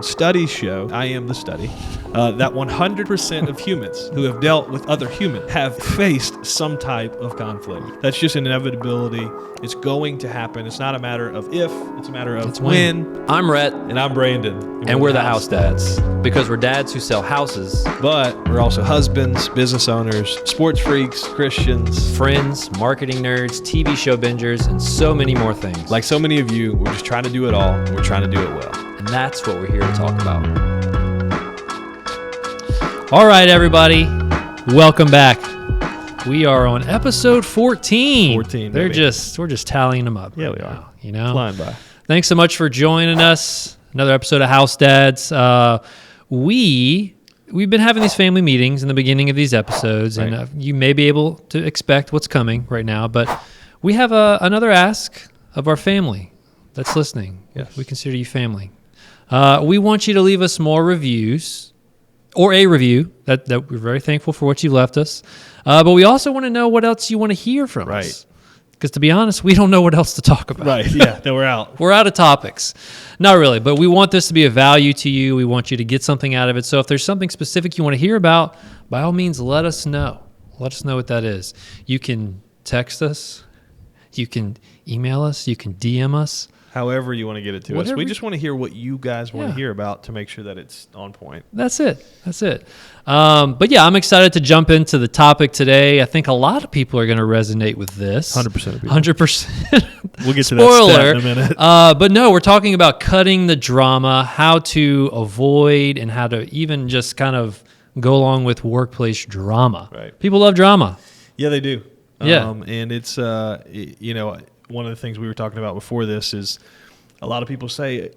Studies show, I am the study, that 100% of humans who have dealt with other humans have faced some type of conflict. That's just an inevitability. It's going to happen. It's not a matter of if, it's a matter of when. I'm Rhett. And I'm Brandon. And we're the house dads. Because we're dads who sell houses. But we're also husbands, business owners, sports freaks, Christians, friends, marketing nerds, TV show bingers, and so many more things. Like so many of you, we're just trying to do it all, and we're trying to do it well. And that's what we're here to talk about. All right, everybody. Welcome back. We are on episode 14. 14, we're baby. just tallying them up. Yeah, right we are. now, you know? Flying by. Thanks so much for joining us. Another episode of House Dads. We've been having these family meetings in the beginning of these episodes, right. And you may be able to expect what's coming right now, but we have another ask of our family that's listening. Yes. We consider you family. We want you to leave us more reviews, or a review. That we're very thankful for what you've left us. But we also want to know what else you want to hear from us. Because to be honest, we don't know what else to talk about. Right, yeah, then we're out. We're out of topics. Not really, but we want this to be of value to you. We want you to get something out of it. So if there's something specific you want to hear about, by all means, let us know. Let us know what that is. You can text us. You can email us. You can DM us. However you want to get it to us. Whatever. We just want to hear what you guys want to Yeah. hear about to make sure that it's on point. That's it. But yeah, I'm excited to jump into the topic today. I think a lot of people are going to resonate with this. 100% of people. 100%. We'll get to Spoiler. that stat in a minute. But no, we're talking about cutting the drama, how to avoid and how to even just kind of go along with workplace drama. Right. People love drama. Yeah, they do. Yeah. And it's, one of the things we were talking about before this is a lot of people say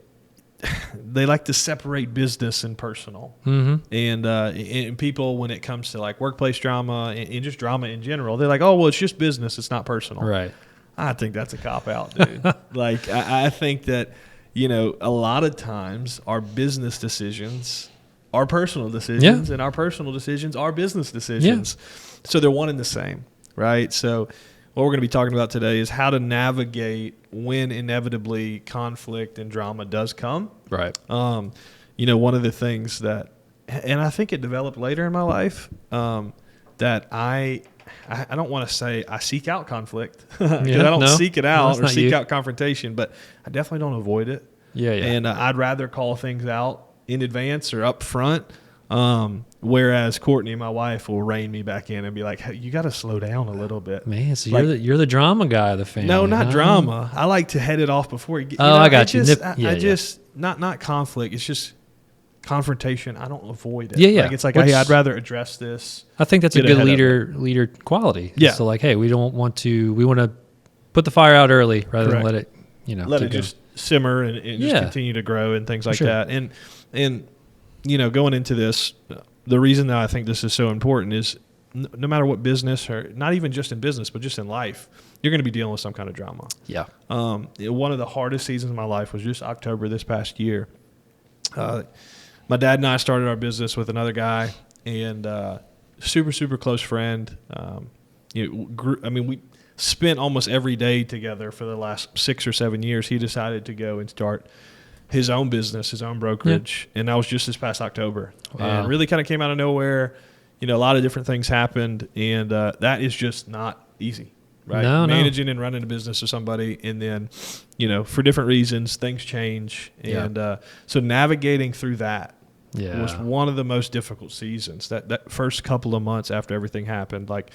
they like to separate business and personal. Mm-hmm. And people, when it comes to like workplace drama and just drama in general, they're like, oh, well, it's just business. It's not personal. Right. I think that's a cop-out, dude. Like, I think that, a lot of times our business decisions are personal decisions, and our personal decisions are business decisions. Yeah. So they're one and the same, right? So what we're going to be talking about today is how to navigate when inevitably conflict and drama does come. Right. One of the things that, and I think it developed later in my life, that I don't want to say I seek out conflict because I don't seek it out or seek out confrontation, but I definitely don't avoid it. Yeah. And I'd rather call things out in advance or up front. Whereas Courtney, my wife, will rein me back in and be like, hey, you got to slow down a little bit. Man, so you're the drama guy of the family. No, not drama. I like to head it off before you get. I got you. Not conflict. It's just confrontation. I don't avoid it. Yeah. Like, it's like, hey, I'd rather address this. I think that's a good leader quality. Yeah. So like, hey, we want to put the fire out early rather than let it, let it just simmer and just continue to grow and things like that. And going into this, the reason that I think this is so important is no matter what business, or not even just in business, but just in life, you're going to be dealing with some kind of drama. Yeah. One of the hardest seasons of my life was just October this past year. My dad and I started our business with another guy, and super, super close friend. We spent almost every day together for the last 6 or 7 years. He decided to go and start his own business, his own brokerage, and that was just this past October. Wow. And really kind of came out of nowhere. A lot of different things happened, and that is just not easy, right? Managing and running a business with somebody, and then, for different reasons, things change. And so navigating through that was one of the most difficult seasons. That first couple of months after everything happened, like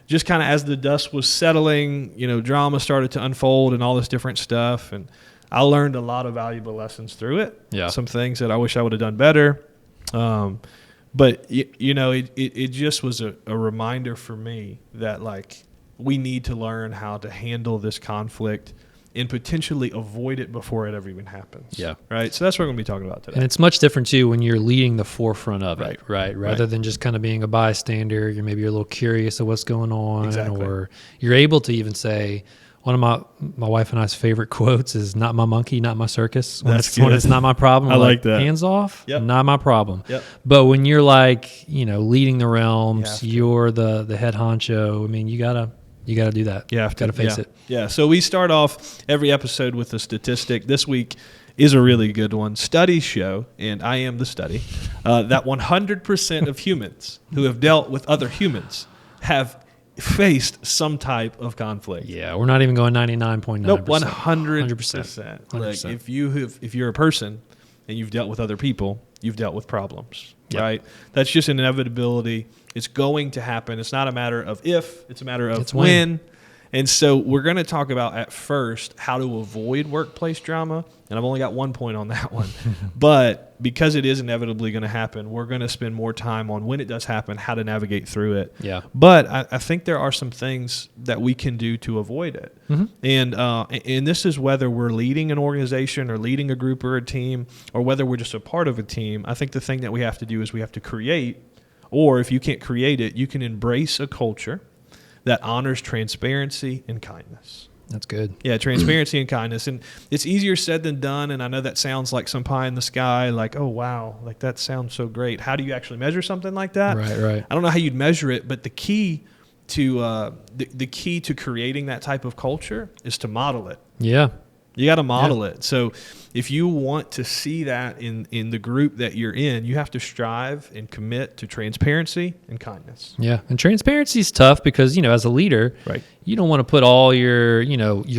just kind of as the dust was settling, drama started to unfold and all this different stuff, and I learned a lot of valuable lessons through it. Yeah. Some things that I wish I would have done better. But it just was a reminder for me that like we need to learn how to handle this conflict and potentially avoid it before it ever even happens. Yeah. Right. So that's what we're going to be talking about today. And it's much different too when you're leading the forefront of it, right? Rather than just kind of being a bystander, maybe you're a little curious of what's going on, or you're able to even say, one of my wife and I's favorite quotes is "Not my monkey, not my circus." When it's not my problem, I like that. Hands off, yep. Not my problem. Yep. But when you're like, leading the realms, you're the head honcho. I mean, you gotta do that. You gotta face it. Yeah. So we start off every episode with a statistic. This week is a really good one. Studies show, and I am the study, that 100% of humans who have dealt with other humans have faced some type of conflict. Yeah, we're not even going 99.9%. Nope, 100%. Like if you're a person and you've dealt with other people, you've dealt with problems, right? That's just an inevitability. It's going to happen. It's not a matter of if, it's a matter of when. And so we're going to talk about at first how to avoid workplace drama. And I've only got 1 point on that one. But because it is inevitably going to happen, we're going to spend more time on when it does happen, how to navigate through it. Yeah. But I think there are some things that we can do to avoid it. And this is whether we're leading an organization or leading a group or a team, or whether we're just a part of a team. I think the thing that we have to do is we have to create, or if you can't create it, you can embrace a culture that honors transparency and kindness. That's good. Yeah, transparency and kindness. And it's easier said than done, and I know that sounds like some pie in the sky, like, oh, wow, like that sounds so great. How do you actually measure something like that? Right. I don't know how you'd measure it, but the key to the key to creating that type of culture is to model it. Yeah. You got to model it. So if you want to see that in the group that you're in, you have to strive and commit to transparency and kindness. Yeah. And transparency is tough because, as a leader, you don't want to put all your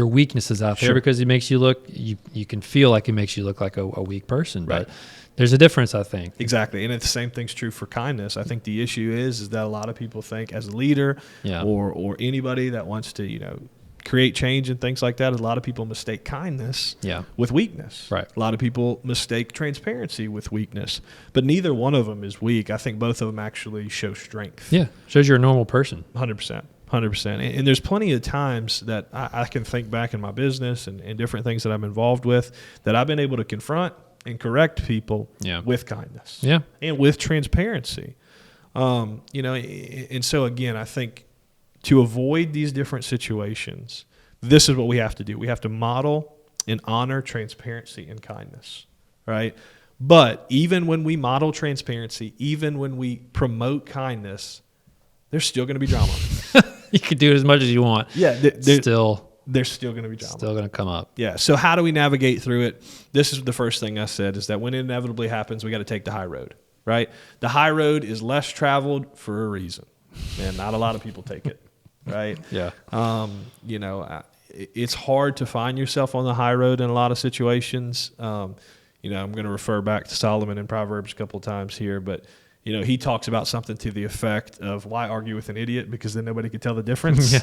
weaknesses out there because it makes you look, you can feel like it makes you look like a weak person. Right. But there's a difference, I think. Exactly. And the same thing's true for kindness. I think the issue is that a lot of people think as a leader or anybody that wants to, create change and things like that, a lot of people mistake kindness with weakness. Right. A lot of people mistake transparency with weakness, but neither one of them is weak. I think both of them actually show strength. Yeah. Shows you're a normal person. 100%. 100%. And there's plenty of times that I can think back in my business and different things that I'm involved with that I've been able to confront and correct people with kindness and with transparency. And so again, I think to avoid these different situations, this is what we have to do. We have to model and honor transparency and kindness, right? But even when we model transparency, even when we promote kindness, there's still going to be drama. You can do it as much as you want. Yeah, there's still going to be drama. Still going to come up. Yeah, so how do we navigate through it? This is the first thing I said, is that when it inevitably happens, we got to take the high road, right? The high road is less traveled for a reason. And not a lot of people take it. Right. Yeah. It's hard to find yourself on the high road in a lot of situations. I'm going to refer back to Solomon in Proverbs a couple of times here, but he talks about something to the effect of why argue with an idiot, because then nobody could tell the difference.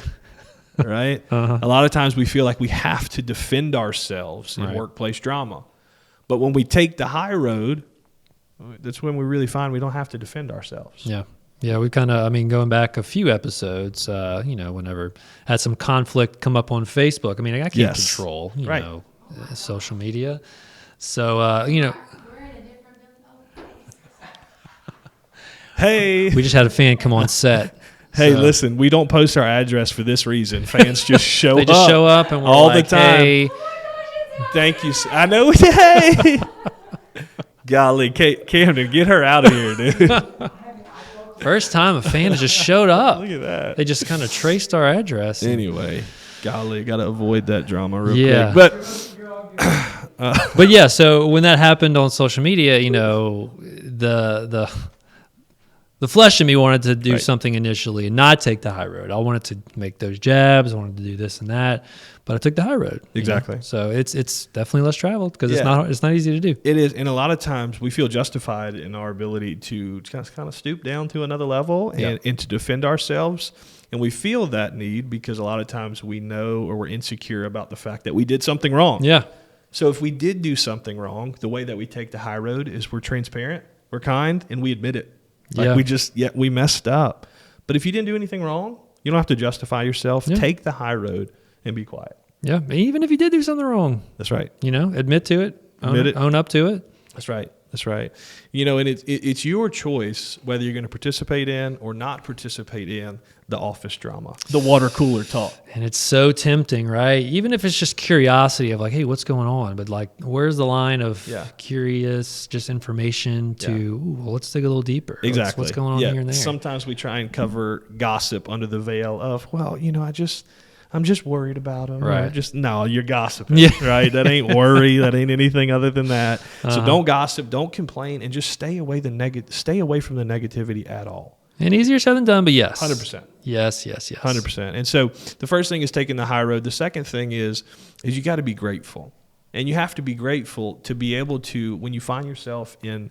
Right. A lot of times we feel like we have to defend ourselves in workplace drama, but when we take the high road, that's when we really find we don't have to defend ourselves. Yeah. Yeah, we kind of, going back a few episodes, whenever had some conflict come up on Facebook. I can't control, social media. So, Hey. We just had a fan come on set. Hey, listen, we don't post our address for this reason. Fans just show up. They just show up and we're all like, the time. Hey. Thank you. I know. Hey. Golly, Camden, get her out of here, dude. First time a fan has just showed up. Look at that. They just kind of traced our address. Anyway, golly, got to avoid that drama real quick. But yeah, so when that happened on social media, the flesh in me wanted to do something initially and not take the high road. I wanted to make those jabs. I wanted to do this and that, but I took the high road. Exactly. So it's definitely less traveled because it's not easy to do. It is, and a lot of times we feel justified in our ability to kind of stoop down to another level and to defend ourselves. And we feel that need because a lot of times we know or we're insecure about the fact that we did something wrong. Yeah. So if we did do something wrong, the way that we take the high road is we're transparent, we're kind, and we admit it. We messed up. But if you didn't do anything wrong, you don't have to justify yourself. Yeah. Take the high road and be quiet. Yeah, even if you did do something wrong. That's right. Admit to it. Own up to it. That's right. And it's your choice whether you're going to participate in or not participate in the office drama, the water cooler talk. And it's so tempting, right? Even if it's just curiosity of like, hey, what's going on? But like, where's the line of curious, just information to, let's dig a little deeper. Exactly. What's going on here and there? Sometimes we try and cover gossip under the veil of, I'm just worried about them. Right. No, you're gossiping, right? That ain't worry. That ain't anything other than that. So don't gossip, don't complain, and just stay away from the negativity at all. And easier said than done, but yes. 100%. Yes. 100%. And so the first thing is taking the high road. The second thing is you got to be grateful. And you have to be grateful to be able to, when you find yourself in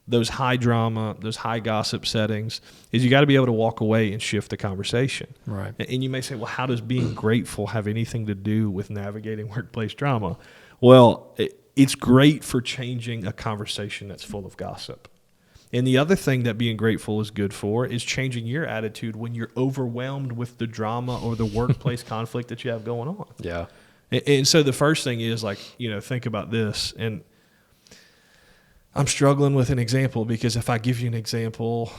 those high drama, those high gossip settings, is you got to be able to walk away and shift the conversation. Right. And you may say, well, how does being grateful have anything to do with navigating workplace drama? Well, it's great for changing a conversation that's full of gossip. And the other thing that being grateful is good for is changing your attitude when you're overwhelmed with the drama or the workplace conflict that you have going on. Yeah. And so the first thing is think about this. And I'm struggling with an example because if I give you an example,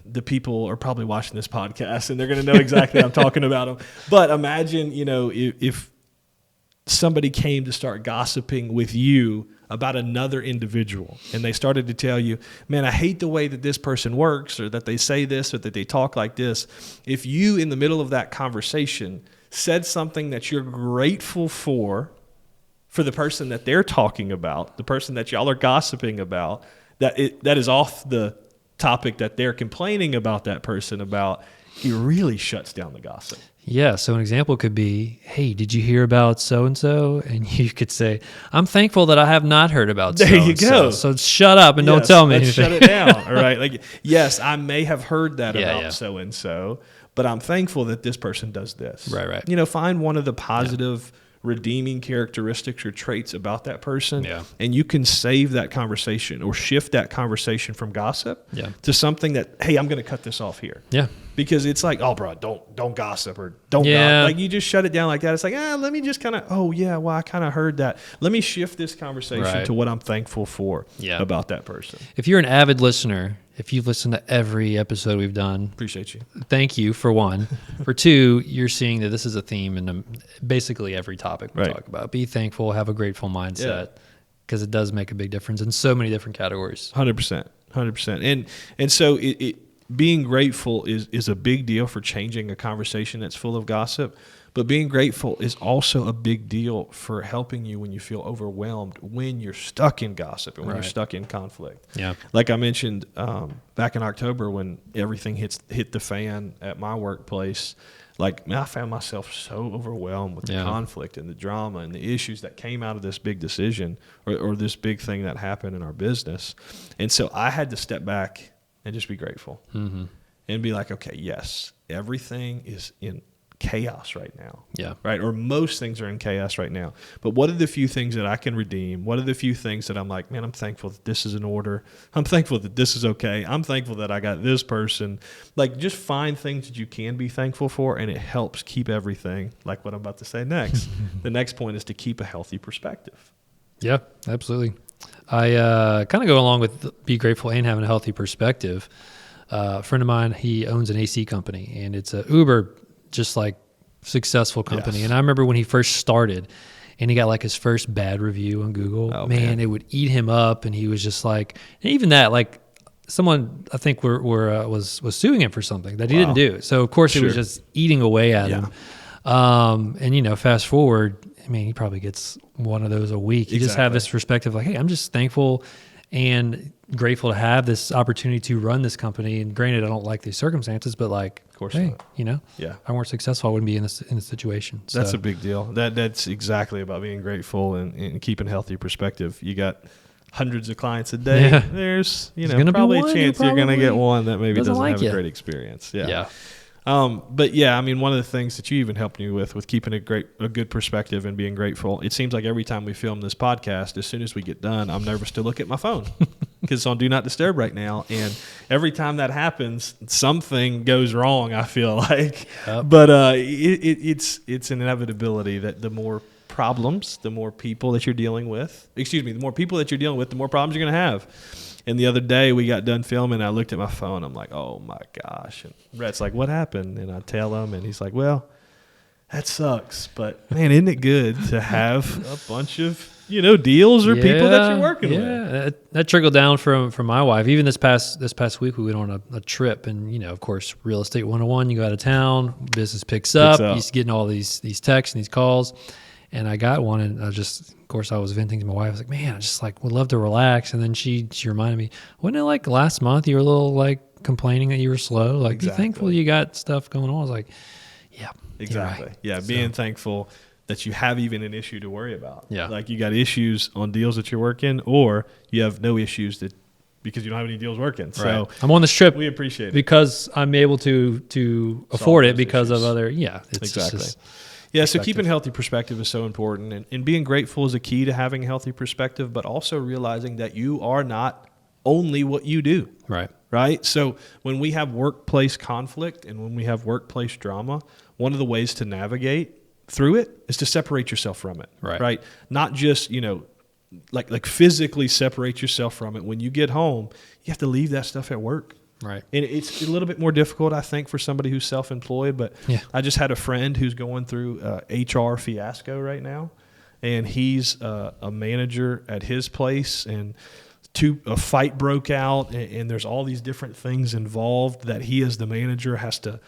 the people are probably watching this podcast and they're going to know exactly I'm talking about them. But imagine, if somebody came to start gossiping with you about another individual and they started to tell you, man, I hate the way that this person works or that they say this or that they talk like this. If you, in the middle of that conversation, said something that you're grateful for the person that they're talking about, the person that y'all are gossiping about, that is off the topic that they're complaining about that person about, it really shuts down the gossip. Yeah, so an example could be, hey, did you hear about so-and-so? And you could say, I'm thankful that I have not heard about so-and-so. There you go. So shut up and don't tell me anything. Shut it down, all right? Like, yes, I may have heard that about so-and-so, but I'm thankful that this person does this. Right. Find one of the positive redeeming characteristics or traits about that person, and you can save that conversation or shift that conversation from gossip to something that, hey, I'm going to cut this off here. Yeah. Because it's like, oh, bro, don't gossip or don't gossip. Like, you just shut it down like that. It's like, let me just kind of, I kind of heard that. Let me shift this conversation to what I'm thankful for about that person. If you're an avid listener, if you've listened to every episode we've done, appreciate you. Thank you, for one. For two, you're seeing that this is a theme in basically every topic we talk about. Be thankful, have a grateful mindset, because it does make a big difference in so many different categories. 100%. And so being grateful is a big deal for changing a conversation that's full of gossip. But being grateful is also a big deal for helping you when you feel overwhelmed, when you're stuck in gossip and when you're stuck in conflict. Yeah. Like I mentioned back in October when everything hit the fan at my workplace, I found myself so overwhelmed with the conflict and the drama and the issues that came out of this big decision or this big thing that happened in our business. And so I had to step back and just be grateful and be like, okay, yes, everything is in chaos right now. Yeah. Right. Or most things are in chaos right now. But what are the few things that I can redeem? What are the few things that I'm like, man, I'm thankful that this is in order. I'm thankful that this is okay. I'm thankful that I got this person. Like, just find things that you can be thankful for, and it helps keep everything, like what I'm about to say next. The next point is to keep a healthy perspective. Yeah, absolutely. I kind of go along with be grateful and having a healthy perspective. A friend of mine, he owns an AC company, and it's a Uber just like successful company. Yes. And I remember when he first started and he got like his first bad review on Google, man, it would eat him up. And he was just like, and even that, like someone I think was suing him for something that he didn't do. So of course it was just eating away at him. And fast forward, I mean, he probably gets one of those a week. You just have this perspective like, hey, I'm just thankful and grateful to have this opportunity to run this company. And granted, I don't like these circumstances, but like, of course, hey, if I weren't successful, I wouldn't be in this situation. So. That's a big deal. That's exactly about being grateful and keeping healthy perspective. You got hundreds of clients a day. Yeah. There's probably a chance you're going to get one that maybe doesn't have a great experience. Yeah. But yeah, I mean, one of the things that you even helped me with keeping a good perspective and being grateful, it seems like every time we film this podcast, as soon as we get done, I'm nervous to look at my phone because it's on Do Not Disturb right now. And every time that happens, something goes wrong, I feel like. Yep. But it's an inevitability that the more problems, the more people that you're dealing with, the more people that you're dealing with, the more problems you're going to have. And the other day we got done filming, and I looked at my phone. I'm like, oh, my gosh. And Rhett's like, what happened? And I tell him, and he's like, well, that sucks. But, man, isn't it good to have a bunch of deals or people that you're working with. Yeah, that trickled down from my wife. Even this past week, we went on a trip, and of course, real estate 101. You go out of town, business picks up. You're getting all these texts and these calls, and I got one, and of course, I was venting to my wife. I was like, man, I just would love to relax. And then she reminded me, wasn't it like last month you were a little complaining that you were slow? Be thankful you got stuff going on. I was like, yeah, exactly, right. Yeah, being thankful that you have even an issue to worry about. Yeah. Like you got issues on deals that you're working, or you have no issues because you don't have any deals working. So I'm on this trip. We appreciate it because I'm able to afford it because of other. Yeah, exactly. So keeping a healthy perspective is so important, and being grateful is a key to having a healthy perspective, but also realizing that you are not only what you do. Right. So when we have workplace conflict and when we have workplace drama, one of the ways to navigate through it is to separate yourself from it. Right. Not just, like physically separate yourself from it. When you get home, you have to leave that stuff at work. Right. And it's a little bit more difficult, I think, for somebody who's self-employed. But I just had a friend who's going through HR fiasco right now, and he's a manager at his place, and a fight broke out, and there's all these different things involved that he, as the manager, has to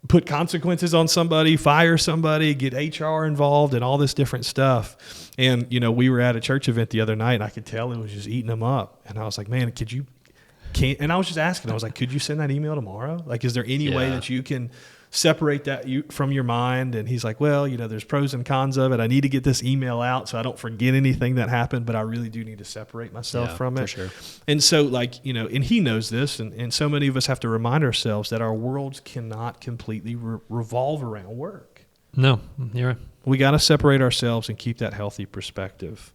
put consequences on somebody, fire somebody, get HR involved, and all this different stuff. And, we were at a church event the other night, and I could tell it was just eating him up. And I was like, man, and I was just asking, I was like, could you send that email tomorrow? Is there any way that you can separate that from your mind? And he's like, well, there's pros and cons of it. I need to get this email out so I don't forget anything that happened, but I really do need to separate myself from it. For sure. And so and he knows this, and so many of us have to remind ourselves that our worlds cannot completely revolve around work. No, you're right. We got to separate ourselves and keep that healthy perspective.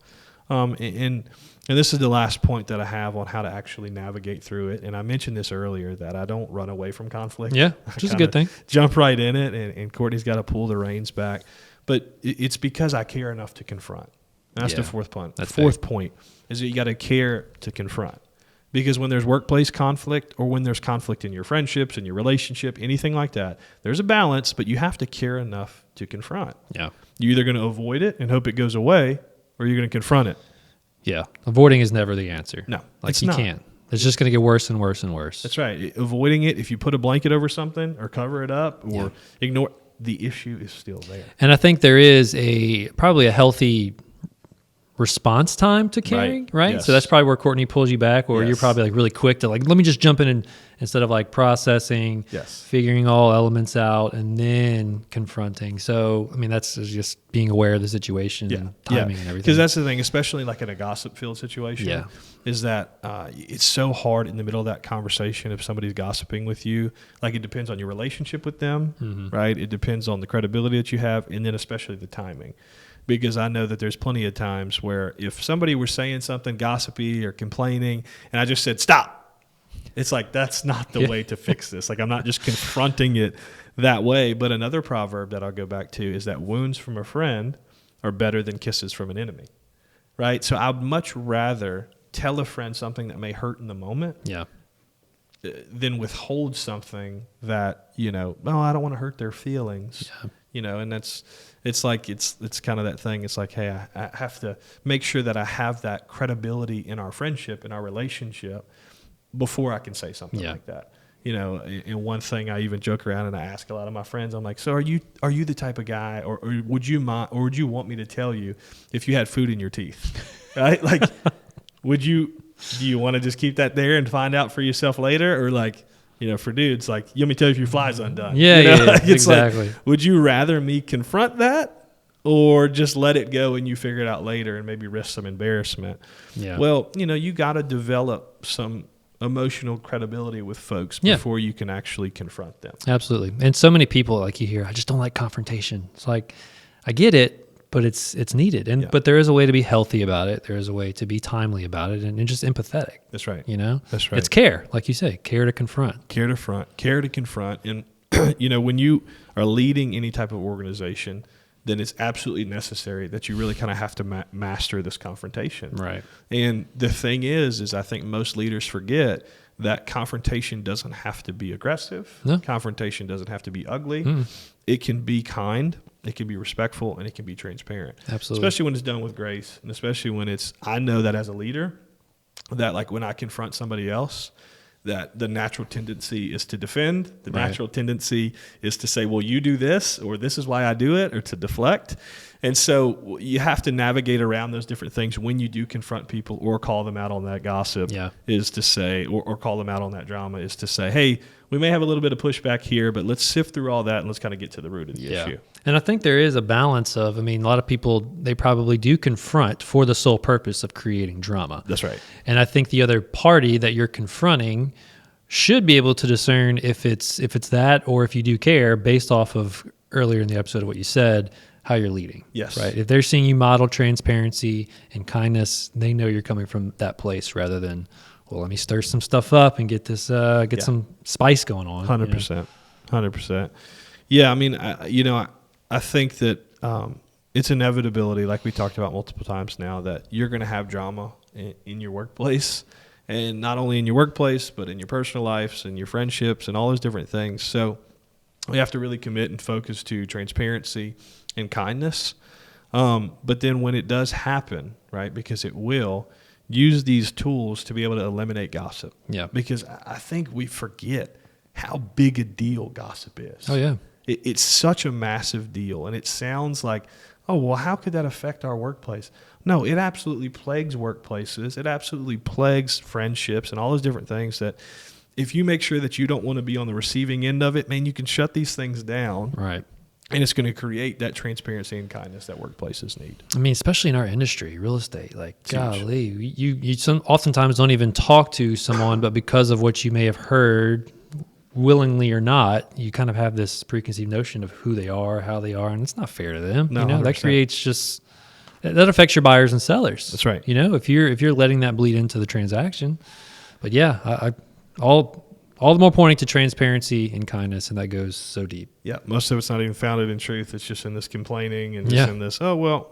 And this is the last point that I have on how to actually navigate through it. And I mentioned this earlier, that I don't run away from conflict. Yeah, which is a good thing. Jump right in it, and Courtney's got to pull the reins back. But it's because I care enough to confront. And that's the fourth point. The fourth point is that you got to care to confront. Because when there's workplace conflict, or when there's conflict in your friendships, in your relationship, anything like that, there's a balance, but you have to care enough to confront. Yeah. You're either going to avoid it and hope it goes away, or you're going to confront it. Yeah. Avoiding is never the answer. No. You can't. It's just going to get worse and worse and worse. That's right. Avoiding it, if you put a blanket over something or cover it up or ignore, the issue is still there. And I think there is probably a healthy response time to caring, right? Yes. So that's probably where Courtney pulls you back, or you're probably really quick to let me just jump in and instead of processing, figuring all elements out, and then confronting. So, that's just being aware of the situation and timing and everything. Because that's the thing, especially in a gossip-filled situation, is that it's so hard in the middle of that conversation if somebody's gossiping with you. It depends on your relationship with them, right? It depends on the credibility that you have, and then especially the timing. Because I know that there's plenty of times where if somebody were saying something gossipy or complaining, and I just said, stop, it's that's not the way to fix this. I'm not just confronting it that way. But another proverb that I'll go back to is that wounds from a friend are better than kisses from an enemy, right? So I'd much rather tell a friend something that may hurt in the moment than withhold something that, I don't want to hurt their feelings, and it's kind of that thing. It's hey, I have to make sure that I have that credibility in our friendship, in our relationship, before I can say something like that. And one thing I even joke around and I ask a lot of my friends, I'm like, so are you the type of guy, or would you mind, or would you want me to tell you if you had food in your teeth, right? Do you want to just keep that there and find out for yourself later? Or for dudes, you want me to tell you if your fly's undone? Exactly. Would you rather me confront that, or just let it go and you figure it out later and maybe risk some embarrassment? Yeah. Well, you got to develop some emotional credibility with folks before you can actually confront them. Absolutely. And so many people, you hear, I just don't like confrontation. It's I get it, but it's needed. But there is a way to be healthy about it. There is a way to be timely about it and just empathetic. That's right. That's right. It's care, like you say, care to confront. Care to confront. And, when you are leading any type of organization, then it's absolutely necessary that you really kind of have to master this confrontation. Right. And the thing is I think most leaders forget that confrontation doesn't have to be aggressive. No. Confrontation doesn't have to be ugly. It can be kind. it can be respectful, and it can be transparent. Absolutely. Especially when it's done with grace, and especially when I know that as a leader, that like when I confront somebody else, that the natural tendency is to defend. The natural tendency is to say, well, you do this, or this is why I do it, or to deflect. And so you have to navigate around those different things when you do confront people or call them out on that gossip, is to say, or call them out on that drama, is to say, hey, we may have a little bit of pushback here, but let's sift through all that and let's kind of get to the root of the issue. And I think there is a balance of, a lot of people, they probably do confront for the sole purpose of creating drama. That's right. And I think the other party that you're confronting should be able to discern if it's that, or if you do care, based off of earlier in the episode of what you said, how you're leading. Yes. Right. If they're seeing you model transparency and kindness, they know you're coming from that place rather than, well, let me stir some stuff up and get this, some spice going on. 100%. 100%. Yeah. I think that it's inevitability, like we talked about multiple times now, that you're going to have drama in your workplace, and not only in your workplace, but in your personal lives and your friendships and all those different things. So we have to really commit and focus to transparency and kindness. But then when it does happen, right, because it will, use these tools to be able to eliminate gossip. Yeah. Because I think we forget how big a deal gossip is. Oh, yeah. It's such a massive deal. And it sounds like, oh, well, how could that affect our workplace? No, it absolutely plagues workplaces. It absolutely plagues friendships and all those different things that if you make sure that you don't want to be on the receiving end of it, man, you can shut these things down. Right. And it's going to create that transparency and kindness that workplaces need. Especially in our industry, real estate, like, golly, you oftentimes don't even talk to someone, but because of what you may have heard, willingly or not, you kind of have this preconceived notion of who they are, how they are, and it's not fair to them. No, that creates that affects your buyers and sellers. That's right. If you're letting that bleed into the transaction. But yeah, all the more pointing to transparency and kindness, and that goes so deep. Yeah, most of it's not even founded in truth. It's just in this complaining and just in this,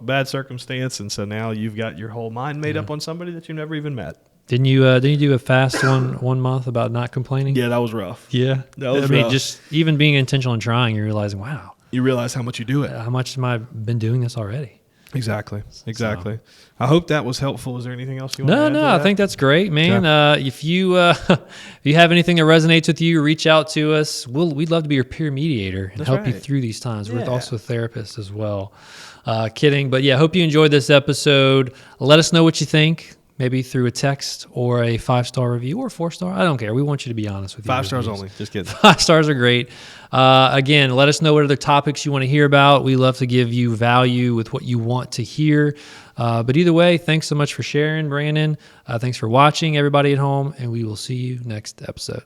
bad circumstance, and so now you've got your whole mind made up on somebody that you never even met. Didn't you do a fast one month about not complaining? Yeah, that was rough. Yeah, that was rough. Just even being intentional and trying, you're realizing, wow. You realize how much you do it. How much have I been doing this already? Exactly. So. I hope that was helpful. Is there anything else you want to add to that? I think that's great, man. Okay. If you have anything that resonates with you, reach out to us. We'd love to be your peer mediator and help you through these times. We're also therapists as well. Kidding. But yeah, hope you enjoyed this episode. Let us know what you think. Maybe through a text or a 5-star review or 4-star. I don't care. We want you to be honest with you. 5 stars only. Just kidding. 5 stars are great. Again, let us know what other topics you want to hear about. We love to give you value with what you want to hear. But either way, thanks so much for sharing, Brandon. Thanks for watching, everybody at home, and we will see you next episode.